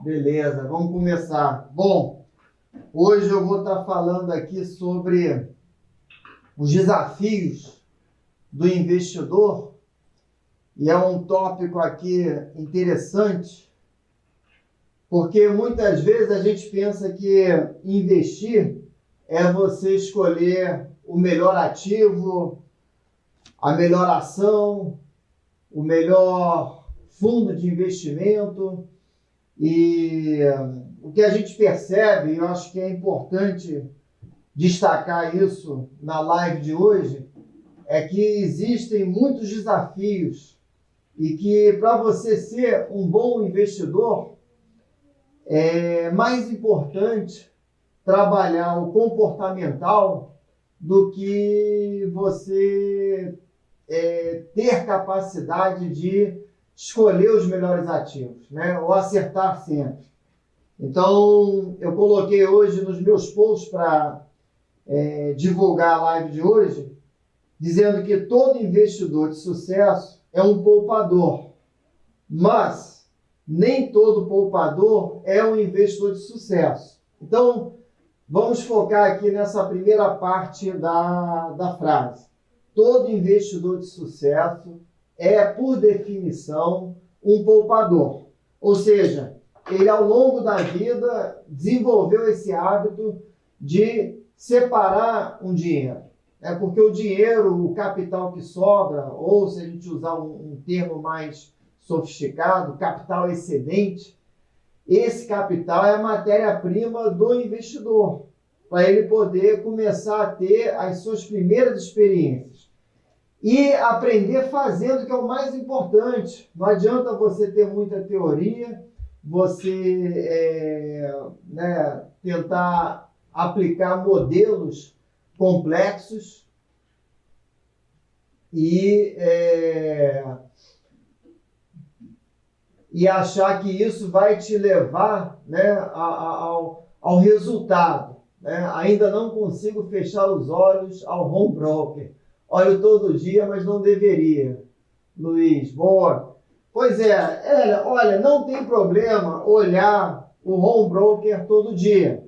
Beleza, vamos começar. Bom, hoje eu vou estar falando aqui sobre os desafios do investidor e é um tópico aqui interessante, porque muitas vezes a gente pensa que investir é você escolher o melhor ativo, a melhor ação, o melhor fundo de investimento. E o que a gente percebe, e eu acho que é importante destacar isso na live de hoje, é que existem muitos desafios e que para você ser um bom investidor, é mais importante trabalhar o comportamental do que você ter capacidade de escolher os melhores ativos, né? Ou acertar sempre. Então, eu coloquei hoje nos meus posts para divulgar a live de hoje, dizendo que todo investidor de sucesso é um poupador, mas nem todo poupador é um investidor de sucesso. Então, vamos focar aqui nessa primeira parte da frase. Todo investidor de sucesso é, por definição, um poupador. Ou seja, ele ao longo da vida desenvolveu esse hábito de separar um dinheiro. Porque o dinheiro, o capital que sobra, ou se a gente usar um termo mais sofisticado, capital excedente, esse capital é a matéria-prima do investidor, para ele poder começar a ter as suas primeiras experiências. E aprender fazendo, que é o mais importante. Não adianta você ter muita teoria, você tentar aplicar modelos complexos e achar que isso vai te levar, ao resultado. Ainda não consigo fechar os olhos ao home broker. Olho todo dia, mas não deveria. Luiz, boa. Pois olha, não tem problema olhar o home broker todo dia,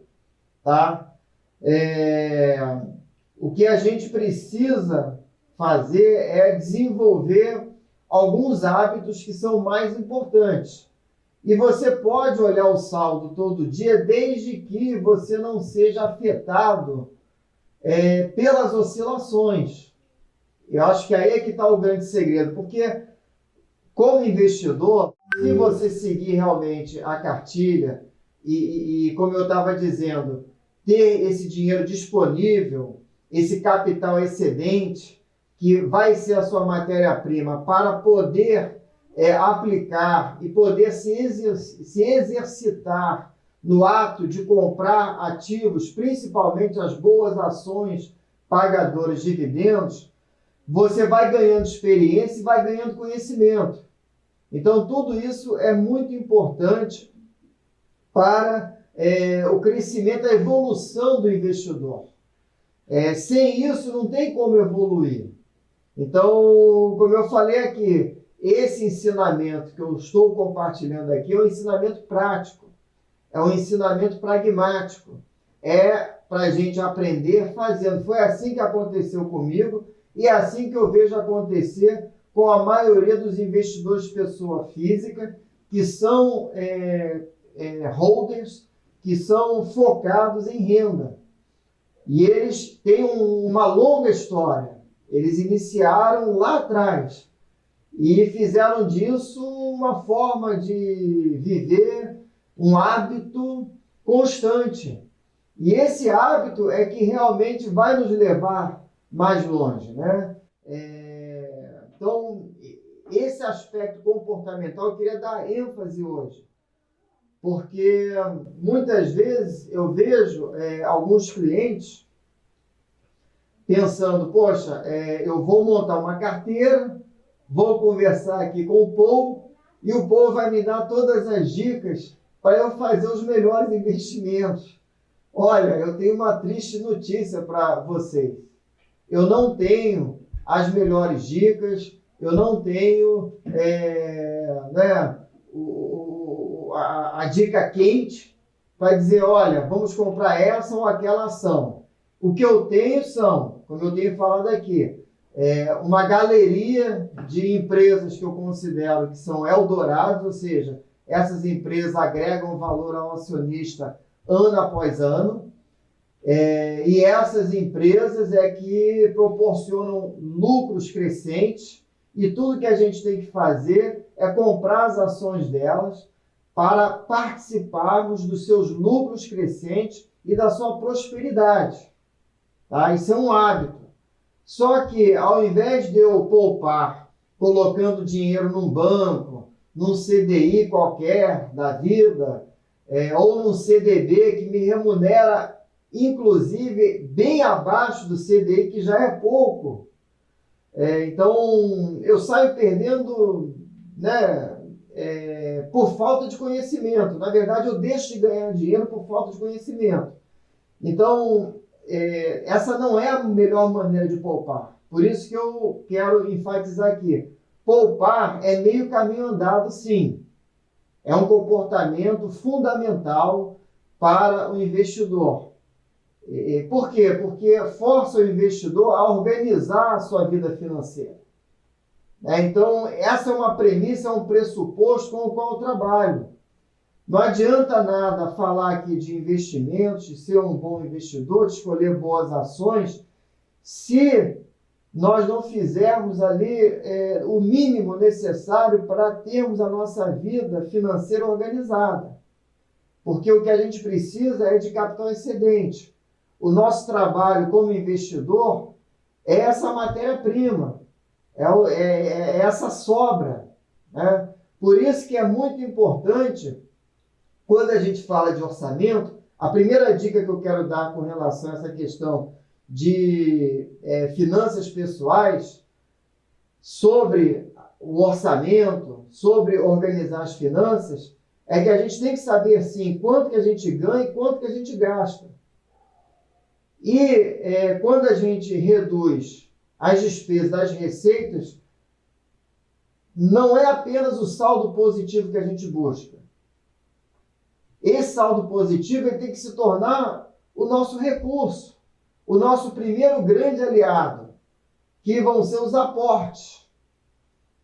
tá? O que a gente precisa fazer é desenvolver alguns hábitos que são mais importantes. E você pode olhar o saldo todo dia, desde que você não seja afetado pelas oscilações. Eu acho que aí é que está o grande segredo, porque como investidor, se você seguir realmente a cartilha e como eu estava dizendo, ter esse dinheiro disponível, esse capital excedente, que vai ser a sua matéria-prima para poder aplicar e poder se exercitar no ato de comprar ativos, principalmente as boas ações pagadoras de dividendos, você vai ganhando experiência e vai ganhando conhecimento. Então, tudo isso é muito importante para o crescimento, a evolução do investidor. Sem isso, não tem como evoluir. Então, como eu falei aqui, esse ensinamento que eu estou compartilhando aqui é um ensinamento prático, é um ensinamento pragmático, para a gente aprender fazendo. Foi assim que aconteceu comigo e é assim que eu vejo acontecer com a maioria dos investidores de pessoa física, que são holders, que são focados em renda. E eles têm uma longa história. Eles iniciaram lá atrás e fizeram disso uma forma de viver, um hábito constante. E esse hábito é que realmente vai nos levar mais longe, né? Então, esse aspecto comportamental eu queria dar ênfase hoje, porque muitas vezes eu vejo alguns clientes pensando, poxa, eu vou montar uma carteira, vou conversar aqui com o Paul e o Paul vai me dar todas as dicas para eu fazer os melhores investimentos. Olha, eu tenho uma triste notícia para vocês. Eu não tenho as melhores dicas, eu não tenho a dica quente para dizer, olha, vamos comprar essa ou aquela ação. O que eu tenho são, como eu tenho falado aqui, uma galeria de empresas que eu considero que são Eldorados, ou seja, essas empresas agregam valor ao acionista ano após ano, e essas empresas é que proporcionam lucros crescentes, e tudo que a gente tem que fazer é comprar as ações delas para participarmos dos seus lucros crescentes e da sua prosperidade. Tá? Isso é um hábito. Só que, ao invés de eu poupar, colocando dinheiro num banco, num CDI qualquer da vida, ou num CDB que me remunera, inclusive, bem abaixo do CDI, que já é pouco. Então, eu saio perdendo, né, por falta de conhecimento. Na verdade, eu deixo de ganhar dinheiro por falta de conhecimento. Então, essa não é a melhor maneira de poupar. Por isso que eu quero enfatizar aqui. Poupar é meio caminho andado, sim. É um comportamento fundamental para o investidor. Por quê? Porque força o investidor a organizar a sua vida financeira. Então, essa é uma premissa, é um pressuposto com o qual eu trabalho. Não adianta nada falar aqui de investimentos, de ser um bom investidor, de escolher boas ações, se nós não fizermos ali o mínimo necessário para termos a nossa vida financeira organizada. Porque o que a gente precisa é de capital excedente. O nosso trabalho como investidor é essa matéria-prima, é essa sobra. Né? Por isso que é muito importante, quando a gente fala de orçamento, a primeira dica que eu quero dar com relação a essa questão de finanças pessoais, sobre o orçamento, sobre organizar as finanças, é que a gente tem que saber, sim, quanto que a gente ganha e quanto que a gente gasta. E quando a gente reduz as despesas das receitas, não é apenas o saldo positivo que a gente busca. Esse saldo positivo tem que se tornar o nosso recurso, o nosso primeiro grande aliado, que vão ser os aportes,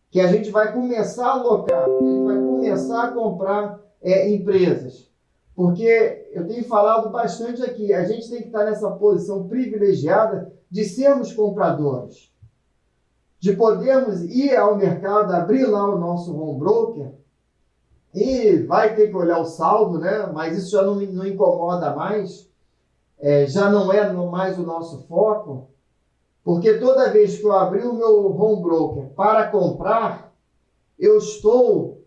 que a gente vai começar a alocar, que a gente vai começar a comprar empresas. Porque eu tenho falado bastante aqui, a gente tem que estar nessa posição privilegiada de sermos compradores, de podermos ir ao mercado, abrir lá o nosso home broker, e vai ter que olhar o saldo, né? Mas isso já não incomoda mais, já não é mais o nosso foco, porque toda vez que eu abrir o meu home broker para comprar, eu estou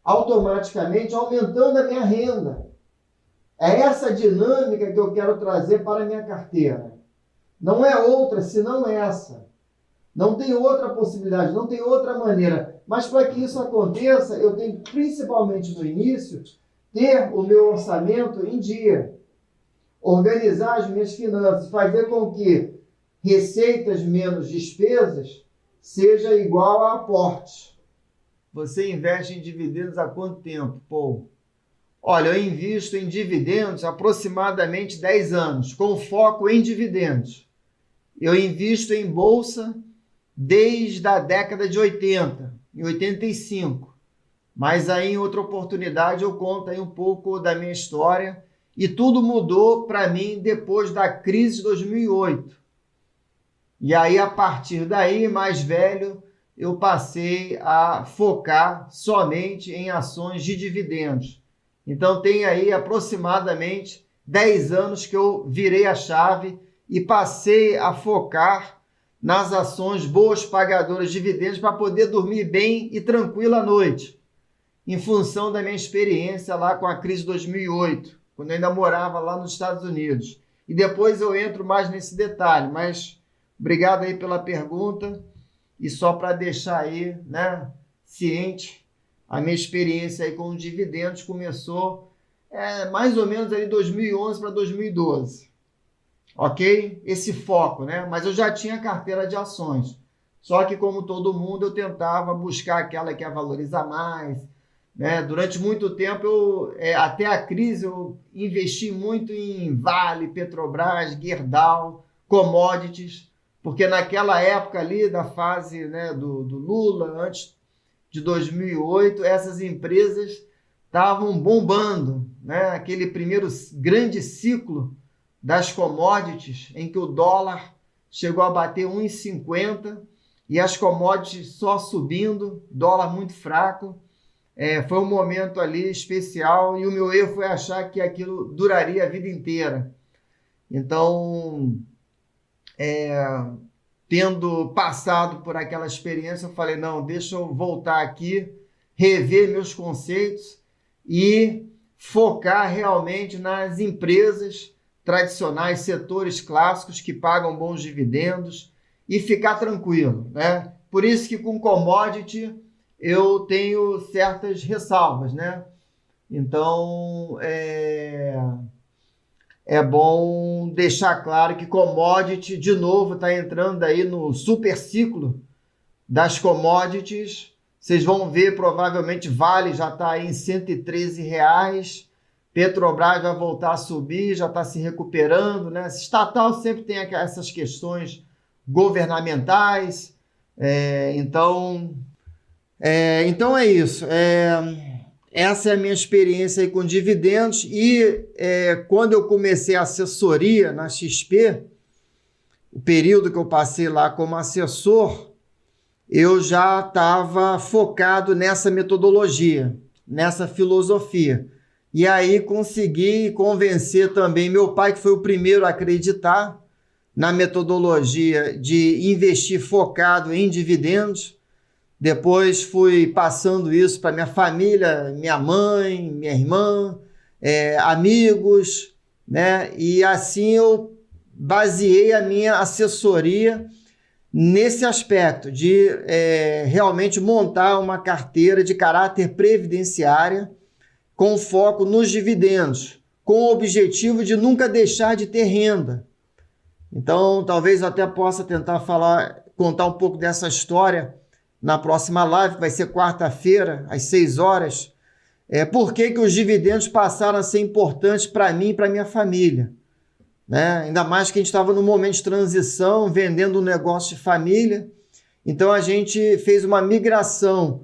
automaticamente aumentando a minha renda. É essa dinâmica que eu quero trazer para a minha carteira. Não é outra senão essa. Não tem outra possibilidade, não tem outra maneira. Mas para que isso aconteça, eu tenho, principalmente no início, ter o meu orçamento em dia. Organizar as minhas finanças, fazer com que receitas menos despesas seja igual a aportes. Você investe em dividendos há quanto tempo, Paul? Olha, eu invisto em dividendos há aproximadamente 10 anos, com foco em dividendos. Eu invisto em bolsa desde a década de 80, em 85. Mas aí, em outra oportunidade, eu conto aí um pouco da minha história. E tudo mudou para mim depois da crise de 2008. E aí, a partir daí, mais velho, eu passei a focar somente em ações de dividendos. Então, tem aí aproximadamente 10 anos que eu virei a chave e passei a focar nas ações boas pagadoras de dividendos para poder dormir bem e tranquilo à noite, em função da minha experiência lá com a crise de 2008, quando eu ainda morava lá nos Estados Unidos. E depois eu entro mais nesse detalhe, mas obrigado aí pela pergunta. E só para deixar aí, né, ciente, a minha experiência aí com os dividendos começou mais ou menos ali 2011 para 2012. Ok? Esse foco, né? Mas eu já tinha carteira de ações. Só que, como todo mundo, eu tentava buscar aquela que ia valorizar mais, né? Durante muito tempo, até a crise, eu investi muito em Vale, Petrobras, Gerdau, commodities, porque naquela época ali, da fase, né, do Lula, antes de 2008, essas empresas estavam bombando, né? Aquele primeiro grande ciclo das commodities, em que o dólar chegou a bater 1,50 e as commodities só subindo, dólar muito fraco. Foi um momento ali especial e o meu erro foi achar que aquilo duraria a vida inteira. Então, tendo passado por aquela experiência, eu falei, não, deixa eu voltar aqui, rever meus conceitos e focar realmente nas empresas tradicionais, setores clássicos que pagam bons dividendos e ficar tranquilo, né? Por isso que com commodity eu tenho certas ressalvas, né? Então, é bom deixar claro que commodity, de novo, está entrando aí no super ciclo das commodities. Vocês vão ver, provavelmente, Vale já está aí em R$ 113, Petrobras vai voltar a subir, já está se recuperando, né? Estatal sempre tem essas questões governamentais, então é isso. Essa é a minha experiência aí com dividendos e quando eu comecei a assessoria na XP, o período que eu passei lá como assessor, eu já estava focado nessa metodologia, nessa filosofia. E aí consegui convencer também meu pai, que foi o primeiro a acreditar na metodologia de investir focado em dividendos. Depois fui passando isso para minha família, minha mãe, minha irmã, amigos, né? E assim eu baseei a minha assessoria nesse aspecto de realmente montar uma carteira de caráter previdenciária com foco nos dividendos, com o objetivo de nunca deixar de ter renda. Então, talvez eu até possa tentar contar um pouco dessa história na próxima live, que vai ser quarta-feira, às 6 horas. Por que os dividendos passaram a ser importantes para mim e para minha família, né? Ainda mais que a gente estava num momento de transição, vendendo um negócio de família. Então, a gente fez uma migração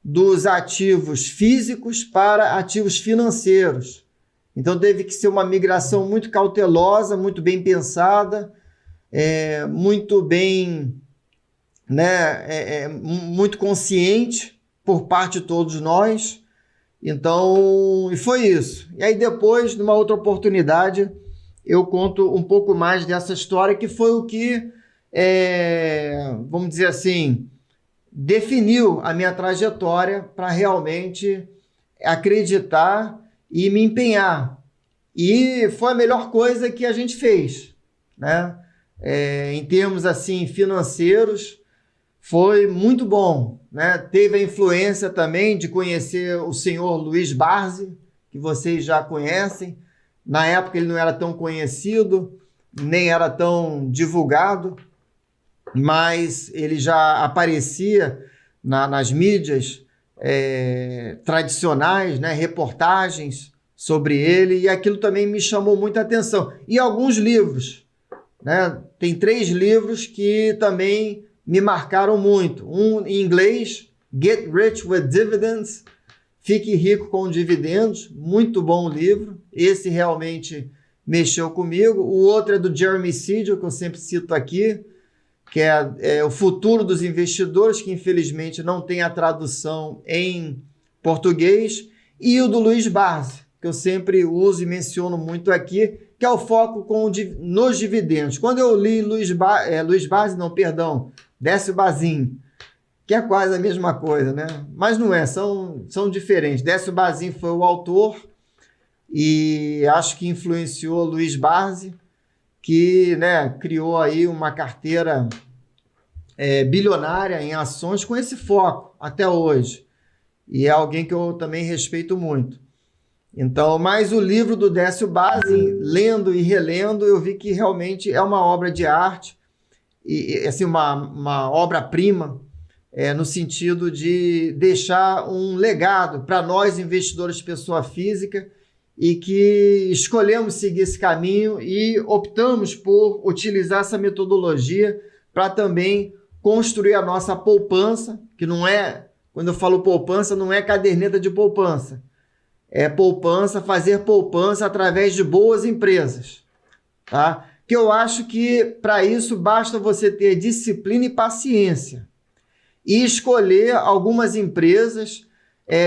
dos ativos físicos para ativos financeiros. Então, teve que ser uma migração muito cautelosa, muito bem pensada, muito bem, né, muito consciente por parte de todos nós. Então, e foi isso. E aí depois, numa outra oportunidade, eu conto um pouco mais dessa história, que foi o que, vamos dizer assim, definiu a minha trajetória para realmente acreditar e me empenhar. E foi a melhor coisa que a gente fez, né? Em termos assim financeiros, foi muito bom, né? Teve a influência também de conhecer o senhor Luiz Barsi, que vocês já conhecem. Na época ele não era tão conhecido, nem era tão divulgado, mas ele já aparecia nas mídias tradicionais, né? Reportagens sobre ele, e aquilo também me chamou muita atenção. E alguns livros, né? Tem 3 livros que também me marcaram muito. Um em inglês, Get Rich with Dividends, Fique Rico com Dividendos, muito bom livro, esse realmente mexeu comigo. O outro é do Jeremy Siegel, que eu sempre cito aqui, que é O Futuro dos Investidores, que infelizmente não tem a tradução em português, e o do Luiz Barsi, que eu sempre uso e menciono muito aqui, que é o foco nos dividendos. Quando eu li Décio Bazin, que é quase a mesma coisa, né? Mas não é, são diferentes. Décio Bazin foi o autor e acho que influenciou Luiz Barsi, que, né, criou aí uma carteira bilionária em ações com esse foco até hoje. E é alguém que eu também respeito muito. Então, mas o livro do Décio Bazin, lendo e relendo, eu vi que realmente é uma obra de arte, e assim, uma obra-prima, no sentido de deixar um legado para nós, investidores de pessoa física, e que escolhemos seguir esse caminho e optamos por utilizar essa metodologia para também construir a nossa poupança, que não é, quando eu falo poupança, não é caderneta de poupança, é poupança, fazer poupança através de boas empresas, tá? Que eu acho que para isso basta você ter disciplina e paciência e escolher algumas empresas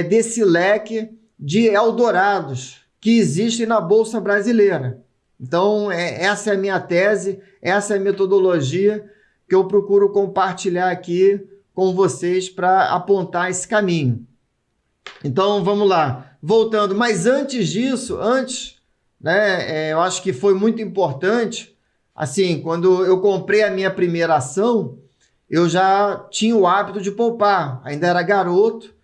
desse leque de Eldorados que existem na Bolsa Brasileira. Então, essa é a minha tese, essa é a metodologia que eu procuro compartilhar aqui com vocês para apontar esse caminho. Então, vamos lá. Voltando, mas antes disso, eu acho que foi muito importante, assim, quando eu comprei a minha primeira ação, eu já tinha o hábito de poupar, ainda era garoto,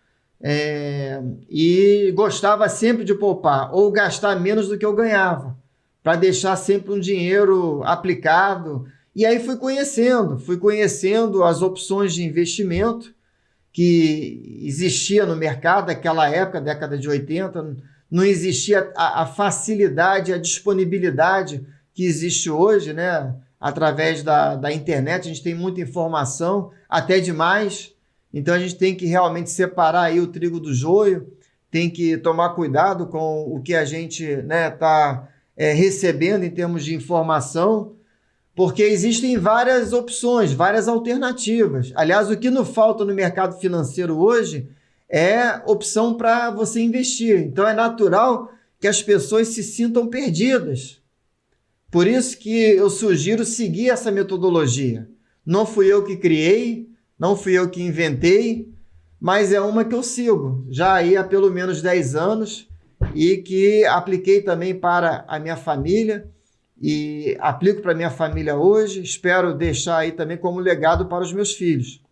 e gostava sempre de poupar, ou gastar menos do que eu ganhava, para deixar sempre um dinheiro aplicado. E aí fui conhecendo as opções de investimento que existia no mercado naquela época, década de 80, não existia a facilidade, a disponibilidade que existe hoje, né? Através da internet, a gente tem muita informação, até demais. Então a gente tem que realmente separar aí o trigo do joio, tem que tomar cuidado com o que a gente está recebendo em termos de informação, porque existem várias opções, várias alternativas. Aliás, o que não falta no mercado financeiro hoje é opção para você investir. Então é natural que as pessoas se sintam perdidas. Por isso que eu sugiro seguir essa metodologia. Não fui eu que criei, não fui eu que inventei, mas é uma que eu sigo já aí há pelo menos 10 anos e que apliquei também para a minha família e aplico para a minha família hoje. Espero deixar aí também como legado para os meus filhos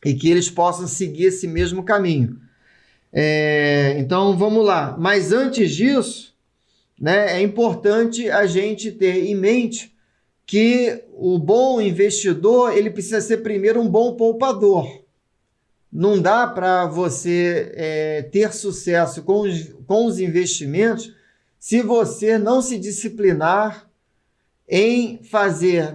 e que eles possam seguir esse mesmo caminho. Então, vamos lá. Mas antes disso, é importante a gente ter em mente que o bom investidor, ele precisa ser primeiro um bom poupador. Não dá para você ter sucesso com os investimentos se você não se disciplinar em fazer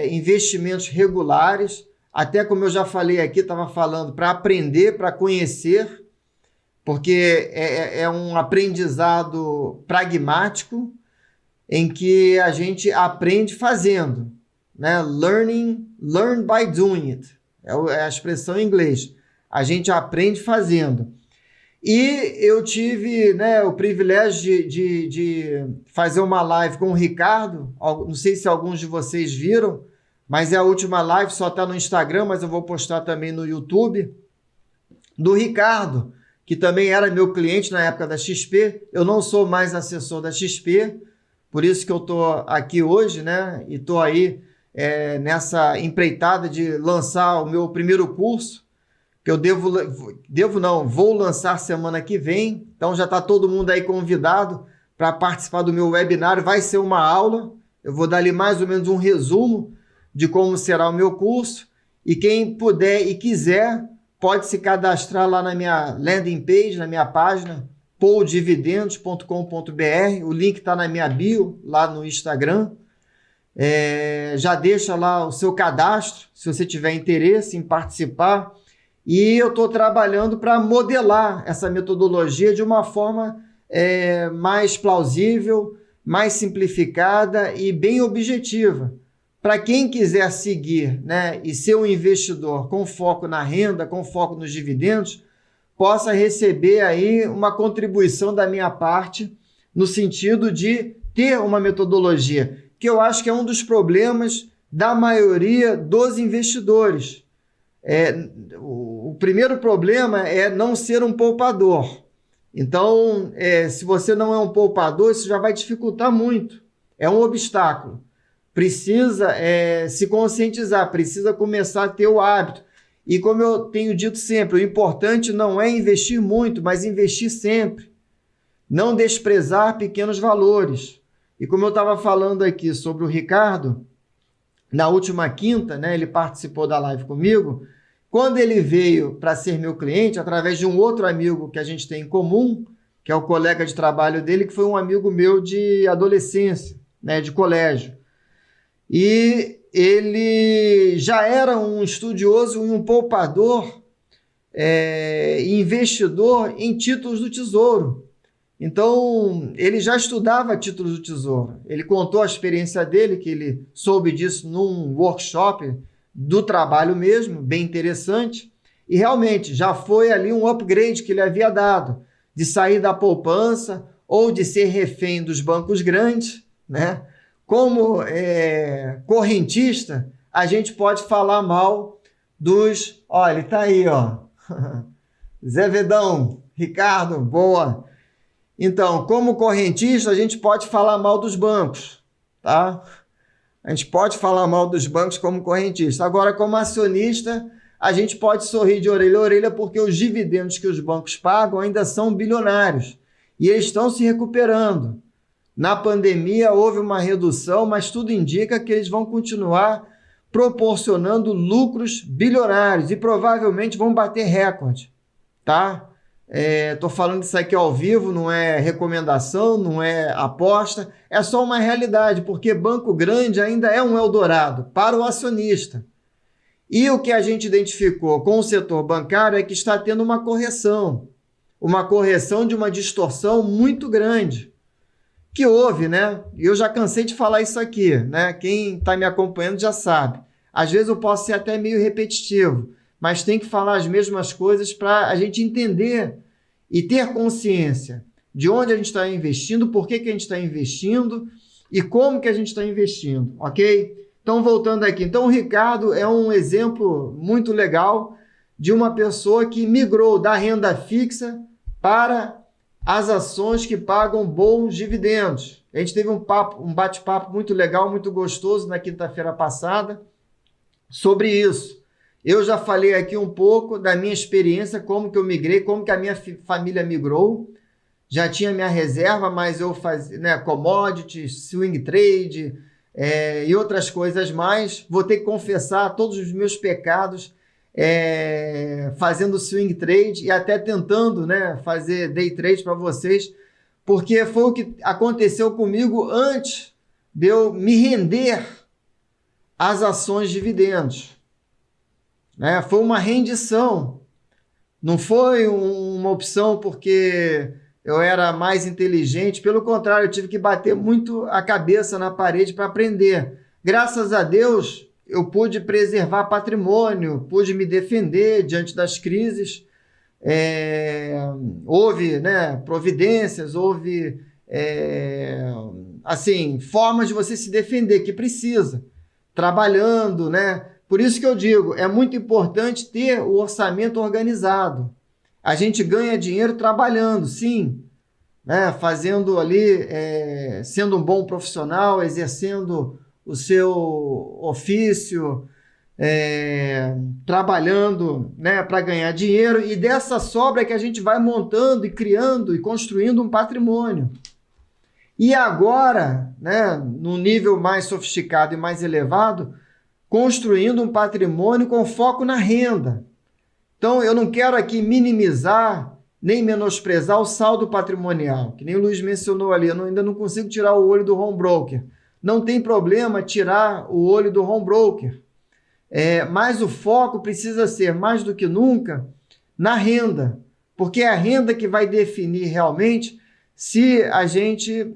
investimentos regulares, até como eu já falei aqui, estava falando, para aprender, para conhecer, porque é um aprendizado pragmático, em que a gente aprende fazendo, learn by doing it, é a expressão em inglês, a gente aprende fazendo. E eu tive o privilégio de fazer uma live com o Ricardo, não sei se alguns de vocês viram, mas é a última live, só está no Instagram, mas eu vou postar também no YouTube, do Ricardo, que também era meu cliente na época da XP. Eu não sou mais assessor da XP, por isso que eu estou aqui hoje, e estou aí nessa empreitada de lançar o meu primeiro curso, que eu vou lançar semana que vem. Então já está todo mundo aí convidado para participar do meu webinário. Vai ser uma aula, eu vou dar ali mais ou menos um resumo de como será o meu curso, e quem puder e quiser pode se cadastrar lá na minha landing page, na minha página, pooldividendos.com.br. O link está na minha bio, lá no Instagram. Já deixa lá o seu cadastro, se você tiver interesse em participar. E eu estou trabalhando para modelar essa metodologia de uma forma mais plausível, mais simplificada e bem objetiva. Para quem quiser seguir e ser um investidor com foco na renda, com foco nos dividendos, possa receber aí uma contribuição da minha parte no sentido de ter uma metodologia, que eu acho que é um dos problemas da maioria dos investidores. O primeiro problema é não ser um poupador. Então, se você não é um poupador, isso já vai dificultar muito. É um obstáculo. Precisa se conscientizar, precisa começar a ter o hábito. E como eu tenho dito sempre, o importante não é investir muito, mas investir sempre. Não desprezar pequenos valores. E como eu estava falando aqui sobre o Ricardo, na última quinta, ele participou da live comigo, Quando ele veio para ser meu cliente, através de um outro amigo que a gente tem em comum, que é o colega de trabalho dele, que foi um amigo meu de adolescência, né, de colégio. E ele já era um estudioso e um poupador, investidor em títulos do Tesouro. Então, ele já estudava títulos do Tesouro. Ele contou a experiência dele, que ele soube disso num workshop do trabalho mesmo, bem interessante. E realmente, já foi ali um upgrade que ele havia dado, de sair da poupança ou de ser refém dos bancos grandes, né? Como correntista, a gente pode falar mal dos... Ó, ele tá aí, ó. Zé Vedão, Ricardo, boa. Então, como correntista, a gente pode falar mal dos bancos, tá? A gente pode falar mal dos bancos como correntista. Agora, como acionista, a gente pode sorrir de orelha a orelha porque os dividendos que os bancos pagam ainda são bilionários e eles estão se recuperando. Na pandemia houve uma redução, mas tudo indica que eles vão continuar proporcionando lucros bilionários e provavelmente vão bater recorde, tá? Estou falando isso aqui ao vivo, não é recomendação, não é aposta, é só uma realidade, porque banco grande ainda é um Eldorado para o acionista. E o que a gente identificou com o setor bancário é que está tendo uma correção de uma distorção muito grande, que houve, né? E eu já cansei de falar isso aqui, né? Quem está me acompanhando já sabe. Às vezes eu posso ser até meio repetitivo, mas tem que falar as mesmas coisas para a gente entender e ter consciência de onde a gente está investindo, por que a gente está investindo e como que a gente está investindo, ok? Então, voltando aqui. Então, o Ricardo é um exemplo muito legal de uma pessoa que migrou da renda fixa para as ações que pagam bons dividendos. A gente teve um bate-papo muito legal, muito gostoso na quinta-feira passada sobre isso. Eu já falei aqui um pouco da minha experiência, como que eu migrei, como que a minha família migrou. Já tinha minha reserva, mas eu fazia, né, commodities, swing trade e outras coisas mais. Vou ter que confessar todos os meus pecados fazendo swing trade e até tentando, né, fazer day trade para vocês, porque foi o que aconteceu comigo antes de eu me render às ações dividendos. Foi uma rendição, não foi uma opção porque eu era mais inteligente, pelo contrário, eu tive que bater muito a cabeça na parede para aprender. Graças a Deus, eu pude preservar patrimônio, pude me defender diante das crises, houve, né, providências, houve formas de você se defender, que precisa, trabalhando, né? Por isso que eu digo, é muito importante ter o orçamento organizado. A gente ganha dinheiro trabalhando, sim, né? Fazendo ali, sendo um bom profissional, exercendo o seu ofício, trabalhando, né, para ganhar dinheiro, e dessa sobra é que a gente vai montando e criando e construindo um patrimônio. E agora, né, num nível mais sofisticado e mais elevado, construindo um patrimônio com foco na renda. Então, eu não quero aqui minimizar nem menosprezar o saldo patrimonial, que nem o Luiz mencionou ali, eu ainda não consigo tirar o olho do home broker. Não tem problema tirar o olho do home broker, mas o foco precisa ser, mais do que nunca, na renda, porque é a renda que vai definir realmente se a gente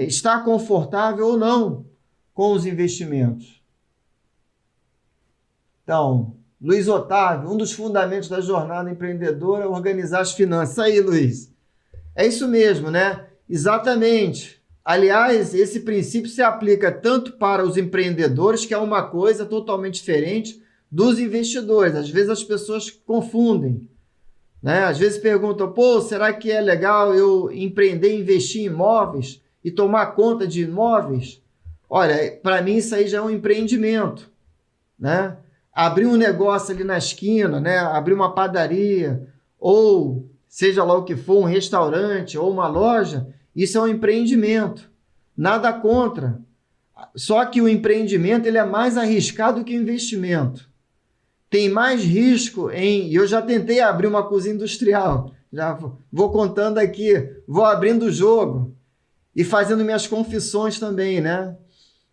está confortável ou não com os investimentos. Então, Luiz Otávio, um dos fundamentos da jornada empreendedora é organizar as finanças. Isso aí, Luiz. É isso mesmo, né? Exatamente. Aliás, esse princípio se aplica tanto para os empreendedores, que é uma coisa totalmente diferente dos investidores. Às vezes as pessoas confundem, né? Às vezes perguntam, será que é legal eu empreender, investir em imóveis e tomar conta de imóveis? Olha, para mim isso aí já é um empreendimento, né? Abrir um negócio ali na esquina, né? Abrir uma padaria, ou seja lá o que for, um restaurante ou uma loja, isso é um empreendimento. Nada contra. Só que o empreendimento ele é mais arriscado que o investimento. tem mais risco em... Eu já tentei abrir uma cozinha industrial, já vou contando aqui, vou abrindo o jogo e fazendo minhas confissões também, né?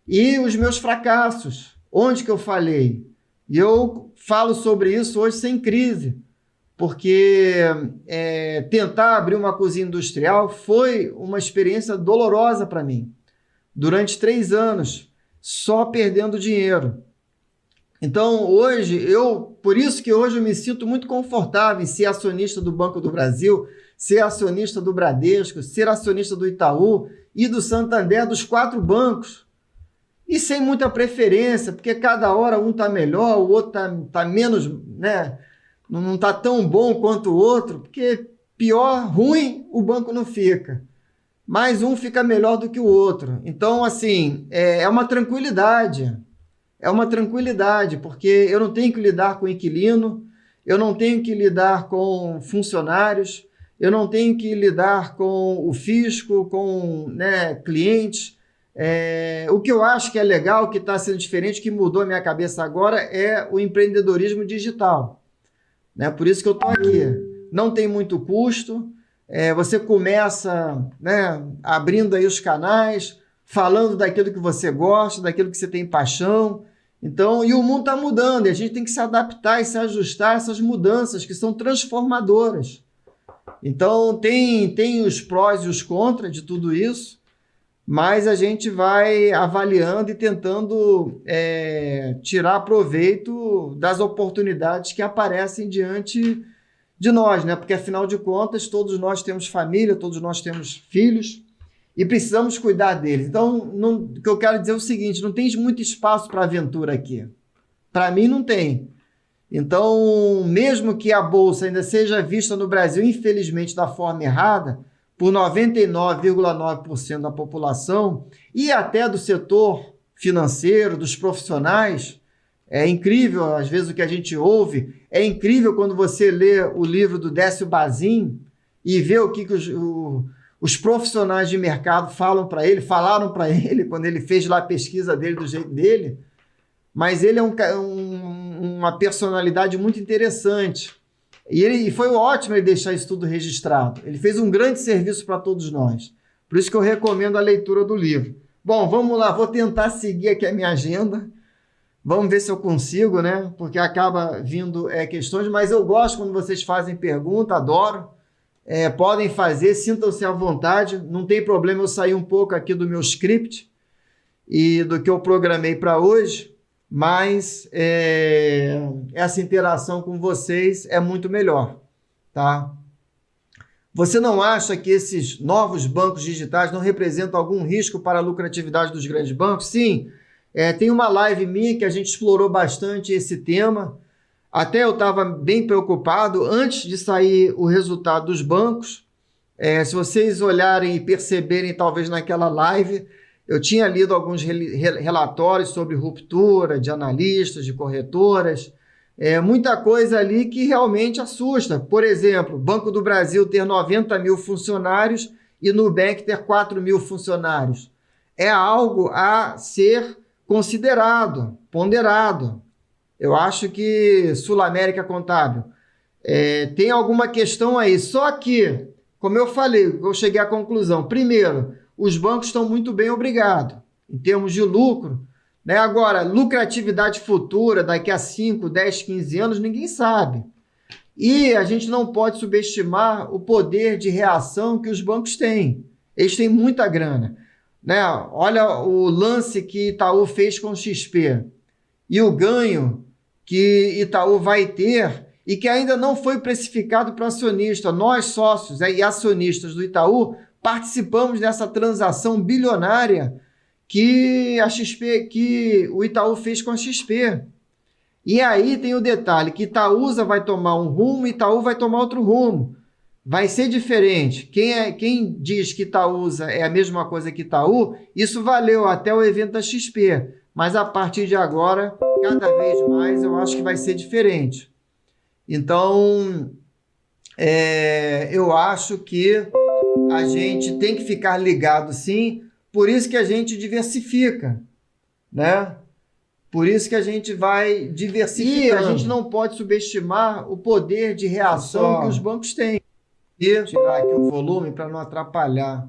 E os meus fracassos, onde que eu falhei? E eu falo sobre isso hoje sem crise, porque tentar abrir uma cozinha industrial foi uma experiência dolorosa para mim. Durante 3 anos, só perdendo dinheiro. Então, hoje, por isso que hoje eu me sinto muito confortável em ser acionista do Banco do Brasil, ser acionista do Bradesco, ser acionista do Itaú e do Santander, dos 4 bancos. E sem muita preferência, porque cada hora um está melhor, o outro tá menos, né? Não está tão bom quanto o outro, porque pior, ruim, o banco não fica. Mas um fica melhor do que o outro. Então, assim, é uma tranquilidade. É uma tranquilidade, porque eu não tenho que lidar com inquilino, eu não tenho que lidar com funcionários, eu não tenho que lidar com o fisco, com, né, clientes. O que eu acho que é legal, que está sendo diferente, que mudou a minha cabeça agora, é o empreendedorismo digital. Né? Por isso que eu estou aqui. Não tem muito custo, você começa, né, abrindo aí os canais, falando daquilo que você gosta, daquilo que você tem paixão. Então, e o mundo está mudando, e a gente tem que se adaptar e se ajustar a essas mudanças que são transformadoras. Então, tem os prós e os contras de tudo isso, mas a gente vai avaliando e tentando tirar proveito das oportunidades que aparecem diante de nós, né? Porque, afinal de contas, todos nós temos família, todos nós temos filhos, e precisamos cuidar deles. Então, o que eu quero dizer é o seguinte, não tem muito espaço para aventura aqui. Para mim, não tem. Então, mesmo que a Bolsa ainda seja vista no Brasil, infelizmente, da forma errada, por 99,9% da população e até do setor financeiro, dos profissionais, é incrível, às vezes, o que a gente ouve. É incrível quando você lê o livro do Décio Bazin e vê o que os profissionais de mercado falaram para ele quando ele fez lá a pesquisa dele do jeito dele, mas ele é uma personalidade muito interessante. E foi ótimo ele deixar isso tudo registrado. Ele fez um grande serviço para todos nós. Por isso que eu recomendo a leitura do livro. Bom, vamos lá, vou tentar seguir aqui a minha agenda. Vamos ver se eu consigo, né? Porque acaba vindo questões, mas eu gosto quando vocês fazem pergunta, adoro. Podem fazer, sintam-se à vontade, não tem problema eu sair um pouco aqui do meu script e do que eu programei para hoje, mas essa interação com vocês é muito melhor, tá? Você não acha que esses novos bancos digitais não representam algum risco para a lucratividade dos grandes bancos? Sim, tem uma live minha que a gente explorou bastante esse tema. Até eu estava bem preocupado antes de sair o resultado dos bancos. Se vocês olharem e perceberem, talvez naquela live, eu tinha lido alguns relatórios sobre ruptura de analistas, de corretoras, muita coisa ali que realmente assusta. Por exemplo, Banco do Brasil ter 90 mil funcionários e Nubank ter 4 mil funcionários. É algo a ser considerado, ponderado. Eu acho que Sul-América Contábil tem alguma questão aí. Só que, como eu falei, eu cheguei à conclusão. Primeiro, os bancos estão muito bem, obrigado, em termos de lucro. Né? Agora, lucratividade futura, daqui a 5, 10, 15 anos, ninguém sabe. E a gente não pode subestimar o poder de reação que os bancos têm. Eles têm muita grana. Né? Olha o lance que Itaú fez com o XP. E o ganho que Itaú vai ter e que ainda não foi precificado para o acionista. Nós, sócios e acionistas do Itaú, participamos dessa transação bilionária que o Itaú fez com a XP. E aí tem o detalhe que Itaúsa vai tomar um rumo e Itaú vai tomar outro rumo. Vai ser diferente. Quem diz que Itaúsa é a mesma coisa que Itaú, isso valeu até o evento da XP. Mas a partir de agora, cada vez mais, eu acho que vai ser diferente. Então, eu acho que a gente tem que ficar ligado, sim. Por isso que a gente diversifica, né? Por isso que a gente vai diversificar. E a gente não pode subestimar o poder de reação que os bancos têm. E tirar aqui o volume para não atrapalhar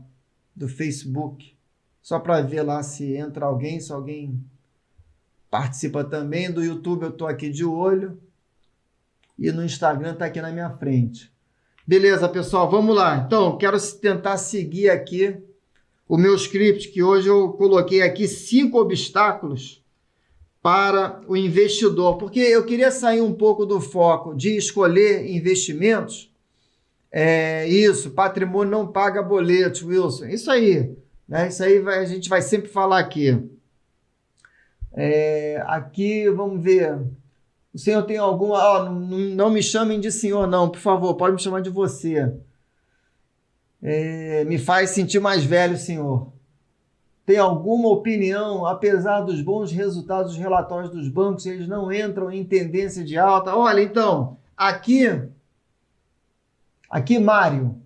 do Facebook. Só para ver lá se entra alguém, se alguém participa também. Do YouTube eu estou aqui de olho. E no Instagram está aqui na minha frente. Beleza, pessoal, vamos lá. Então, quero tentar seguir aqui o meu script, que hoje eu coloquei aqui 5 obstáculos para o investidor, porque eu queria sair um pouco do foco de escolher investimentos. Isso, patrimônio não paga boleto, Wilson. Isso aí, né? Isso aí a gente vai sempre falar aqui. Aqui, vamos ver. O senhor tem alguma... não me chamem de senhor, não, por favor, pode me chamar de você. Me faz sentir mais velho, senhor. Tem alguma opinião, apesar dos bons resultados dos relatórios dos bancos, eles não entram em tendência de alta? Olha, então, aqui Mário,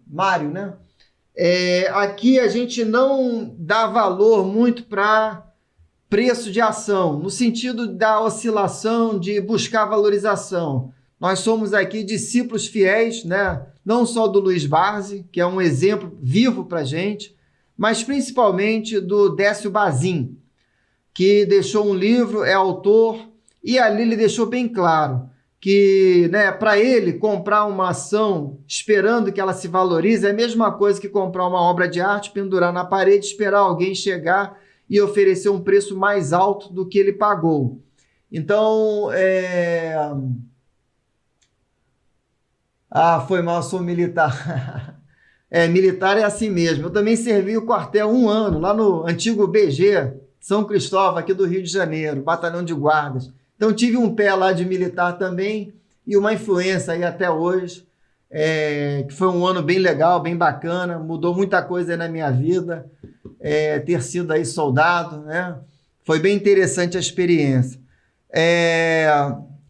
né? Aqui a gente não dá valor muito para preço de ação, no sentido da oscilação, de buscar valorização. Nós somos aqui discípulos fiéis, né? Não só do Luiz Barsi, que é um exemplo vivo para a gente, mas principalmente do Décio Bazin, que deixou um livro, é autor, e ali ele deixou bem claro que, né, para ele comprar uma ação esperando que ela se valorize é a mesma coisa que comprar uma obra de arte, pendurar na parede, esperar alguém chegar e oferecer um preço mais alto do que ele pagou. Então, foi mal, sou militar. Militar é assim mesmo. Eu também servi o quartel 1 ano, lá no antigo BG, São Cristóvão, aqui do Rio de Janeiro, batalhão de guardas. Então, tive um pé lá de militar também e uma influência aí até hoje, que foi um ano bem legal, bem bacana, mudou muita coisa aí na minha vida, ter sido aí soldado, né? Foi bem interessante a experiência.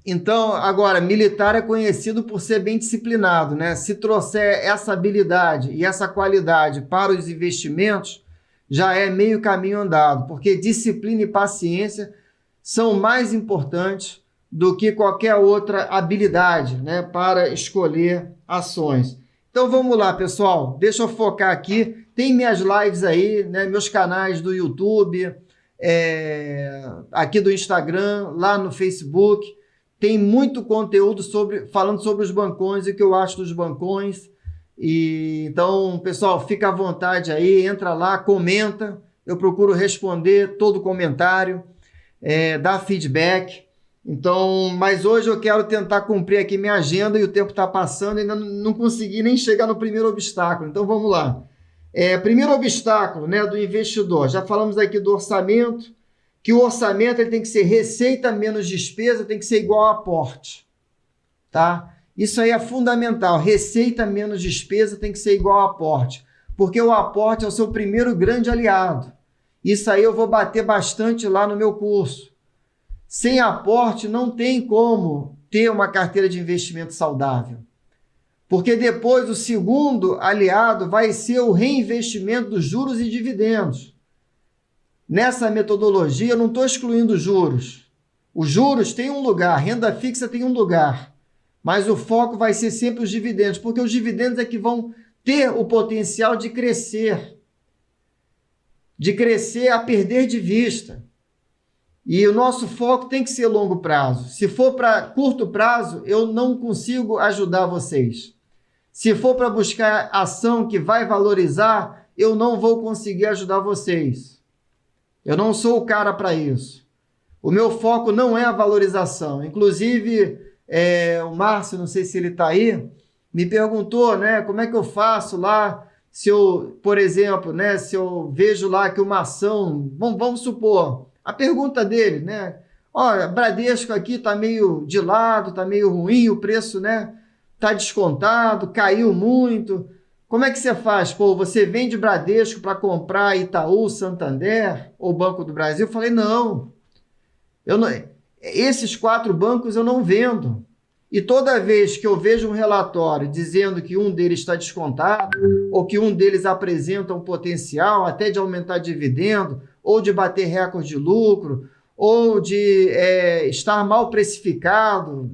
Então, agora, militar é conhecido por ser bem disciplinado, né? Se trouxer essa habilidade e essa qualidade para os investimentos, já é meio caminho andado, porque disciplina e paciência são mais importantes do que qualquer outra habilidade, né, para escolher ações. Então vamos lá, pessoal, deixa eu focar aqui. Tem minhas lives aí, né, meus canais do YouTube, aqui do Instagram, lá no Facebook. Tem muito conteúdo falando sobre os bancões e o que eu acho dos bancões. Então, pessoal, fica à vontade aí, entra lá, comenta. Eu procuro responder todo comentário. Dar feedback. Então, mas hoje eu quero tentar cumprir aqui minha agenda e o tempo está passando e ainda não consegui nem chegar no primeiro obstáculo. Então, vamos lá. Primeiro obstáculo, né, do investidor. Já falamos aqui do orçamento, que o orçamento ele tem que ser receita menos despesa, tem que ser igual a aporte. Tá? Isso aí é fundamental. Receita menos despesa tem que ser igual a aporte, porque o aporte é o seu primeiro grande aliado. Isso aí eu vou bater bastante lá no meu curso. Sem aporte não tem como ter uma carteira de investimento saudável. Porque depois o segundo aliado vai ser o reinvestimento dos juros e dividendos. Nessa metodologia eu não estou excluindo os juros. Os juros têm um lugar, a renda fixa tem um lugar. Mas o foco vai ser sempre os dividendos, porque os dividendos é que vão ter o potencial de crescer a perder de vista. E o nosso foco tem que ser longo prazo. Se for para curto prazo, eu não consigo ajudar vocês. Se for para buscar ação que vai valorizar, eu não vou conseguir ajudar vocês. Eu não sou o cara para isso. O meu foco não é a valorização. Inclusive, o Márcio, não sei se ele está aí, me perguntou, né, como é que eu faço lá. Se eu, por exemplo, né, se eu vejo lá que uma ação, vamos supor, a pergunta dele, né, olha, Bradesco aqui está meio de lado, está meio ruim, o preço, né, está descontado, caiu muito. Como é que você faz? Pô, você vende Bradesco para comprar Itaú, Santander ou Banco do Brasil? Eu falei, não, esses 4 bancos eu não vendo. E toda vez que eu vejo um relatório dizendo que um deles está descontado, ou que um deles apresenta um potencial até de aumentar dividendo, ou de bater recorde de lucro, ou de estar mal precificado,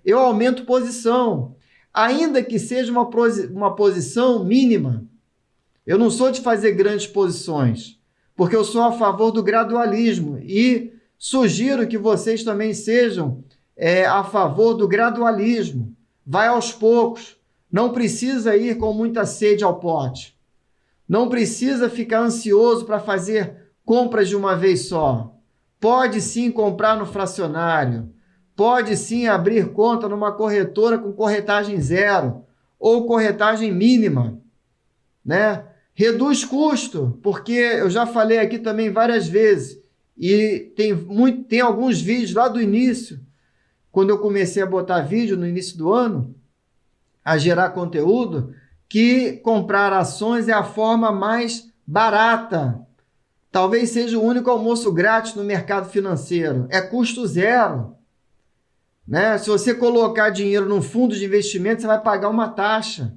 eu aumento posição, ainda que seja uma posição mínima. Eu não sou de fazer grandes posições, porque eu sou a favor do gradualismo e sugiro que vocês também sejam a favor do gradualismo. Vai aos poucos, não precisa ir com muita sede ao pote, não precisa ficar ansioso para fazer compras de uma vez só. Pode sim comprar no fracionário, pode sim abrir conta numa corretora com corretagem zero ou corretagem mínima, né? Reduz custo, porque eu já falei aqui também várias vezes, e tem alguns vídeos lá do início, quando eu comecei a botar vídeo no início do ano, a gerar conteúdo, que comprar ações é a forma mais barata. Talvez seja o único almoço grátis no mercado financeiro. É custo zero, né? Se você colocar dinheiro num fundo de investimento, você vai pagar uma taxa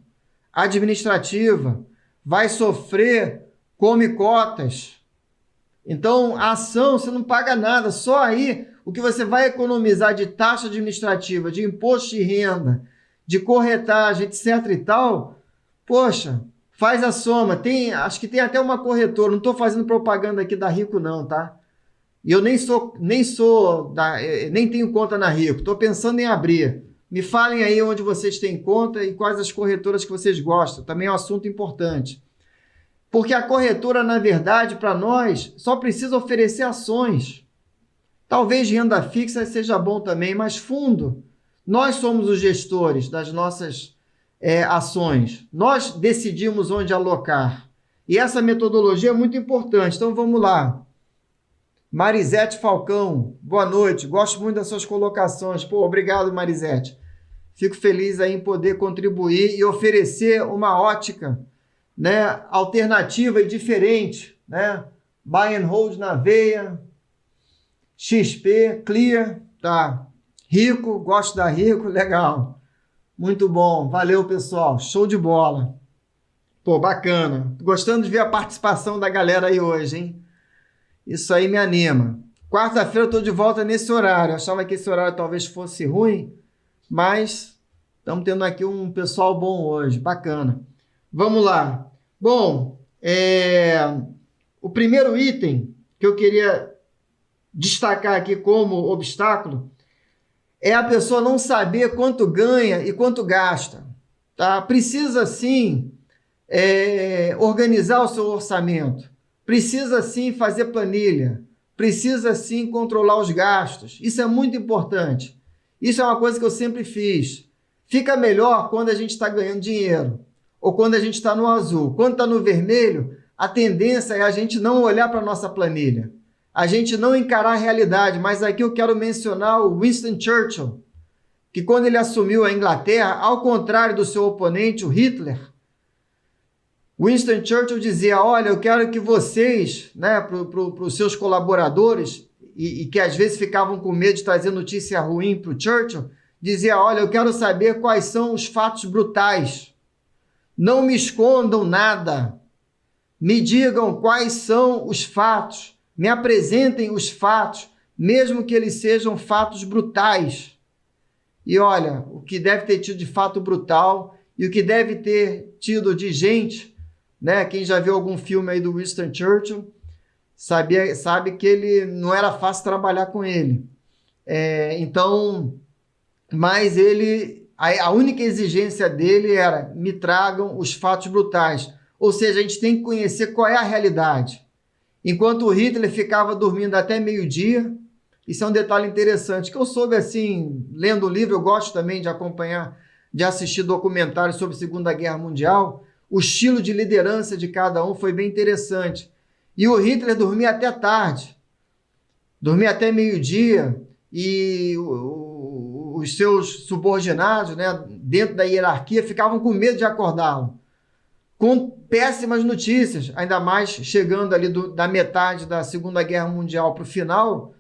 administrativa, vai sofrer come cotas. Então, a ação você não paga nada, só aí o que você vai economizar de taxa administrativa, de imposto de renda, de corretagem, etc e tal, poxa, faz a soma. Acho que tem até uma corretora, não estou fazendo propaganda aqui da Rico não, tá? E eu nem tenho conta na Rico, estou pensando em abrir. Me falem aí onde vocês têm conta e quais as corretoras que vocês gostam, também é um assunto importante. Porque a corretora, na verdade, para nós, só precisa oferecer ações. Talvez renda fixa seja bom também, mas fundo. Nós somos os gestores das nossas ações. Nós decidimos onde alocar. E essa metodologia é muito importante. Então, vamos lá. Marisete Falcão, boa noite. Gosto muito das suas colocações. Pô, obrigado, Marisete. Fico feliz aí em poder contribuir e oferecer uma ótica, né, alternativa e diferente, né? Buy and hold na veia, XP, Clear, tá? Rico, gosto da Rico, legal. Muito bom, valeu pessoal, show de bola. Pô, bacana. Gostando de ver a participação da galera aí hoje, hein? Isso aí me anima. Quarta-feira eu tô de volta nesse horário. Eu achava que esse horário talvez fosse ruim, mas estamos tendo aqui um pessoal bom hoje, bacana. Vamos lá. Bom, o primeiro item que eu queria destacar aqui como obstáculo é a pessoa não saber quanto ganha e quanto gasta. Tá? Precisa, sim, organizar o seu orçamento. Precisa, sim, fazer planilha. Precisa, sim, controlar os gastos. Isso é muito importante. Isso é uma coisa que eu sempre fiz. Fica melhor quando a gente está ganhando dinheiro ou quando a gente está no azul. Quando está no vermelho, a tendência é a gente não olhar para a nossa planilha, a gente não encarar a realidade. Mas aqui eu quero mencionar o Winston Churchill, que quando ele assumiu a Inglaterra, ao contrário do seu oponente, o Hitler, Winston Churchill dizia, olha, eu quero que vocês, né, para os seus colaboradores, e que às vezes ficavam com medo de trazer notícia ruim para o Churchill, dizia, olha, eu quero saber quais são os fatos brutais. Não me escondam nada. Me digam quais são os fatos. Me apresentem os fatos, mesmo que eles sejam fatos brutais. E olha, o que deve ter tido de fato brutal e o que deve ter tido de gente, né? Quem já viu algum filme aí do Winston Churchill sabe que ele não era fácil trabalhar com ele. Mas a única exigência dele era me tragam os fatos brutais. Ou seja, a gente tem que conhecer qual é a realidade. Enquanto o Hitler ficava dormindo até meio-dia, isso é um detalhe interessante, que eu soube assim, lendo o livro, eu gosto também de acompanhar, de assistir documentários sobre a Segunda Guerra Mundial, o estilo de liderança de cada um foi bem interessante. E o Hitler dormia até tarde, dormia até meio-dia, e os seus subordinados, né, dentro da hierarquia, ficavam com medo de acordá-lo, com péssimas notícias, ainda mais chegando ali da metade da Segunda Guerra Mundial para o final,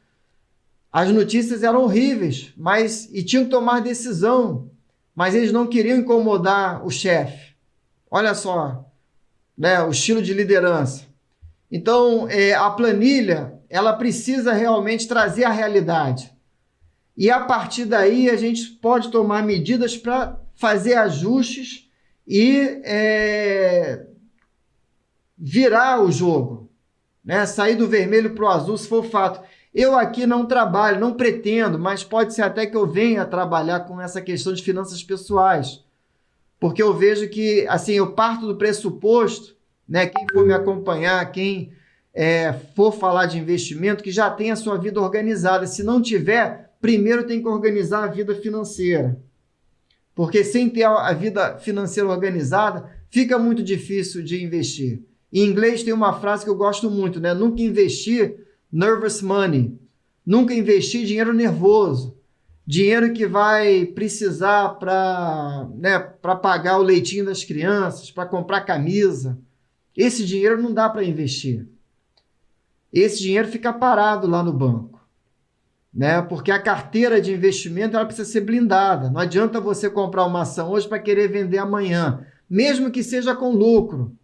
as notícias eram horríveis, e tinham que tomar decisão, mas eles não queriam incomodar o chefe. Olha só, né, o estilo de liderança. Então, a planilha ela precisa realmente trazer a realidade. E a partir daí a gente pode tomar medidas para fazer ajustes e virar o jogo, né? Sair do vermelho para o azul, se for fato. Eu aqui não trabalho, não pretendo, mas pode ser até que eu venha trabalhar com essa questão de finanças pessoais, porque eu vejo que, assim, eu parto do pressuposto, né? Quem for me acompanhar, quem for falar de investimento, que já tem a sua vida organizada. Se não tiver, primeiro tem que organizar a vida financeira, porque sem ter a vida financeira organizada, fica muito difícil de investir. Em inglês tem uma frase que eu gosto muito, né? Nunca investir nervous money. Nunca investir dinheiro nervoso. Dinheiro que vai precisar para pagar o leitinho das crianças, para comprar camisa. Esse dinheiro não dá para investir. Esse dinheiro fica parado lá no banco, né? Porque a carteira de investimento ela precisa ser blindada. Não adianta você comprar uma ação hoje para querer vender amanhã, mesmo que seja com lucro.